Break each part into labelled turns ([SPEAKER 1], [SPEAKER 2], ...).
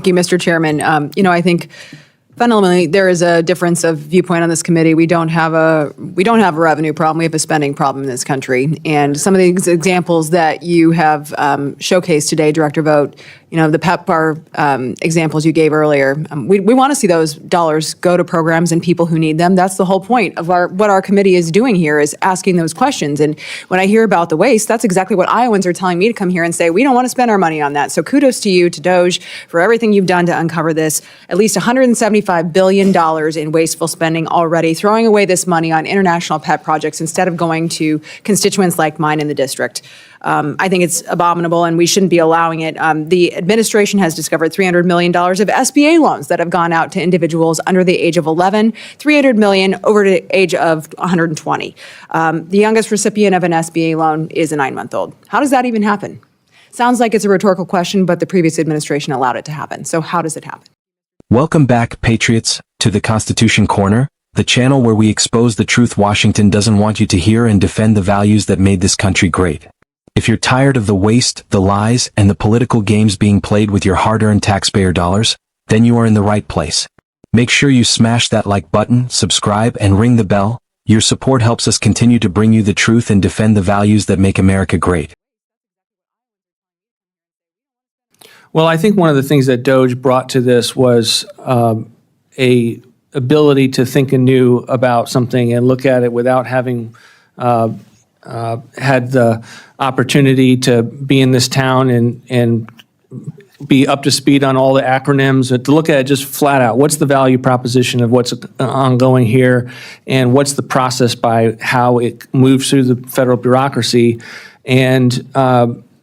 [SPEAKER 1] Thank you, Mr. Chairman. I think fundamentally there is a difference of viewpoint on this committee. We don't have a revenue problem. We have a spending problem in this country. And some of the examples that you have showcased today, Director Vogt, the PEPFAR examples you gave earlier, we want to see those dollars go to programs and people who need them. That's the whole point of what our committee is doing here, is asking those questions. And when I hear about the waste, that's exactly what Iowans are telling me to come here and say, we don't want to spend our money on that. So kudos to you, to DOJ, for everything you've done to uncover this. At least $175 billion in wasteful spending already, throwing away this money on international pet projects instead of going to constituents like mine in the district. I think it's abominable, and we shouldn't be allowing it. The administration has discovered $300 million of SBA loans that have gone out to individuals under the age of 11, $300 million over the age of 120. The youngest recipient of an SBA loan is a 9-month-old. How does that even happen? Sounds like it's a rhetorical question, but the previous administration allowed it to happen. So how does it happen?
[SPEAKER 2] Welcome back, Patriots, to the Constitution Corner, the channel where we expose the truth Washington doesn't want you to hear and defend the values that made this country great. If you're tired of the waste, the lies, and the political games being played with your hard-earned taxpayer dollars, then you are in the right place. Make sure you smash that like button, subscribe, and ring the bell. Your support helps us continue to bring you the truth and defend the values that make America great.
[SPEAKER 3] Well, I think one of the things that DOJ brought to this was a ability to think anew about something and look at it without having had the opportunity to be in this town and be up to speed on all the acronyms, to look at it just flat out. What's the value proposition of what's ongoing here, and what's the process by how it moves through the federal bureaucracy? And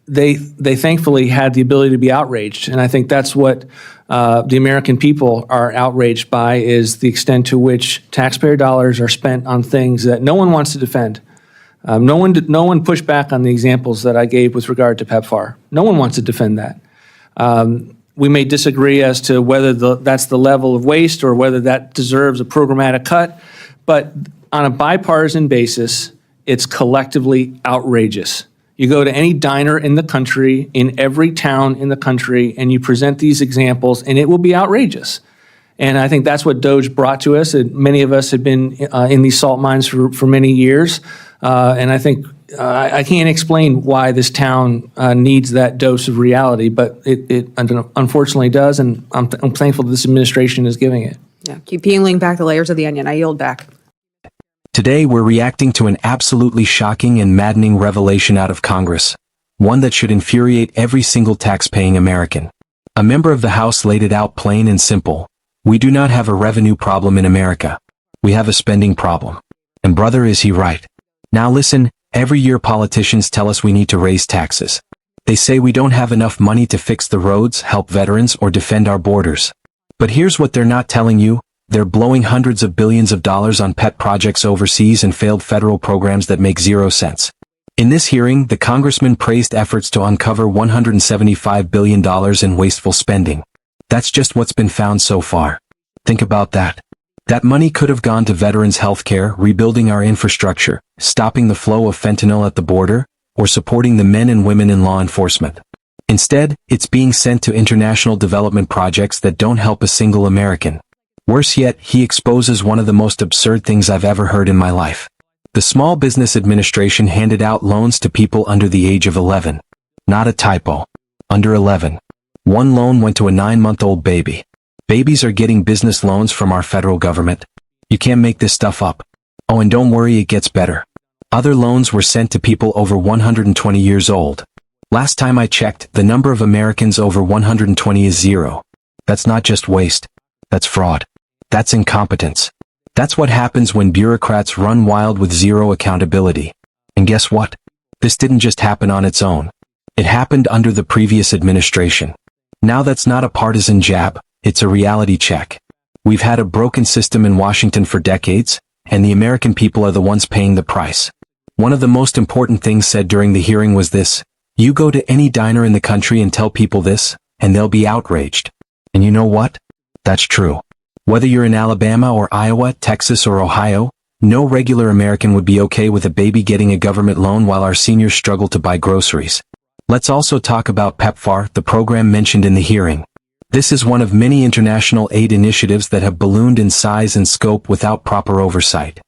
[SPEAKER 3] they thankfully had the ability to be outraged, and I think that's what the American people are outraged by, is the extent to which taxpayer dollars are spent on things that no one wants to defend. No one pushed back on the examples that I gave with regard to PEPFAR. No one wants to defend that. We may disagree as to whether that's the level of waste or whether that deserves a programmatic cut, but on a bipartisan basis, it's collectively outrageous. You go to any diner in the country, in every town in the country, and you present these examples, and it will be outrageous. And I think that's what DOJ brought to us. And many of us had been in these salt mines for many years. And I think I can't explain why this town needs that dose of reality, but it unfortunately does, and I'm thankful that this administration is giving it.
[SPEAKER 1] Yeah, keep peeling back the layers of the onion. I yield back.
[SPEAKER 2] Today, we're reacting to an absolutely shocking and maddening revelation out of Congress, one that should infuriate every single tax-paying American. A member of the House laid it out plain and simple. We do not have a revenue problem in America. We have a spending problem. And brother, is he right? Now listen, every year politicians tell us we need to raise taxes. They say we don't have enough money to fix the roads, help veterans, or defend our borders. But here's what they're not telling you. They're blowing hundreds of billions of dollars on pet projects overseas and failed federal programs that make 0 sense. In this hearing, the congressman praised efforts to uncover $175 billion in wasteful spending. That's just what's been found so far. Think about that. That money could have gone to veterans' health care, rebuilding our infrastructure, stopping the flow of fentanyl at the border, or supporting the men and women in law enforcement. Instead, it's being sent to international development projects that don't help a single American. Worse yet, he exposes one of the most absurd things I've ever heard in my life. The Small Business Administration handed out loans to people under the age of 11. Not a typo. Under 11. One loan went to a 9-month-old baby. Babies are getting business loans from our federal government. You can't make this stuff up. Oh, and don't worry, it gets better. Other loans were sent to people over 120 years old. Last time I checked, the number of Americans over 120 is 0. That's not just waste. That's fraud. That's incompetence. That's what happens when bureaucrats run wild with zero accountability. And guess what? This didn't just happen on its own. It happened under the previous administration. Now that's not a partisan jab, it's a reality check. We've had a broken system in Washington for decades, and the American people are the ones paying the price. One of the most important things said during the hearing was this: you go to any diner in the country and tell people this, and they'll be outraged. And you know what? That's true. Whether you're in Alabama or Iowa, Texas or Ohio, no regular American would be okay with a baby getting a government loan while our seniors struggle to buy groceries. Let's also talk about PEPFAR, the program mentioned in the hearing. This is one of many international aid initiatives that have ballooned in size and scope without proper oversight.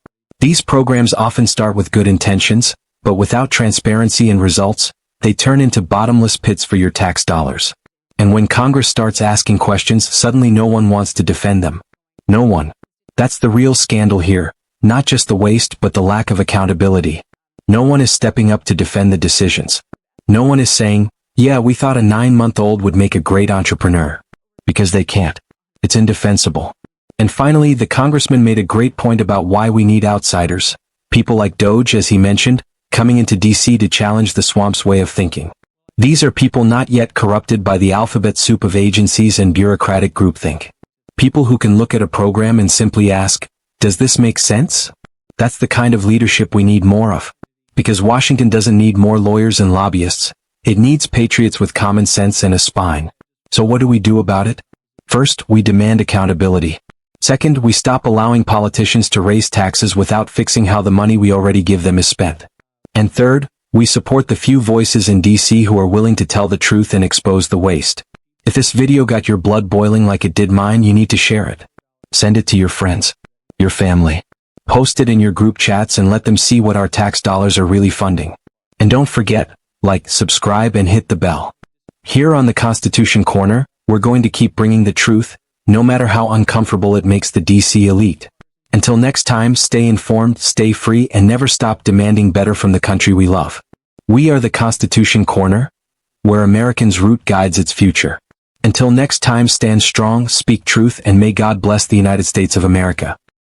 [SPEAKER 2] These programs often start with good intentions, but without transparency and results, they turn into bottomless pits for your tax dollars. And when Congress starts asking questions, suddenly no one wants to defend them. No one. That's the real scandal here, not just the waste but the lack of accountability. No one is stepping up to defend the decisions. No one is saying, yeah, we thought a 9-month-old would make a great entrepreneur. Because they can't. It's indefensible. And finally, the congressman made a great point about why we need outsiders. People like Doge, as he mentioned, coming into DC to challenge the swamp's way of thinking. These are people not yet corrupted by the alphabet soup of agencies and bureaucratic groupthink. People who can look at a program and simply ask, does this make sense? That's the kind of leadership we need more of. Because Washington doesn't need more lawyers and lobbyists. It needs patriots with common sense and a spine. So what do we do about it? First, we demand accountability. Second, we stop allowing politicians to raise taxes without fixing how the money we already give them is spent. And third, we support the few voices in DC who are willing to tell the truth and expose the waste. If this video got your blood boiling like it did mine, you need to share it. Send it to your friends, your family. Post it in your group chats and let them see what our tax dollars are really funding. And don't forget, like, subscribe and hit the bell. Here on the Constitution Corner, we're going to keep bringing the truth, no matter how uncomfortable it makes the DC elite. Until next time, stay informed, stay free, and never stop demanding better from the country we love. We are the Constitution Corner, where Americans' root guides its future. Until next time, stand strong, speak truth, and may God bless the United States of America.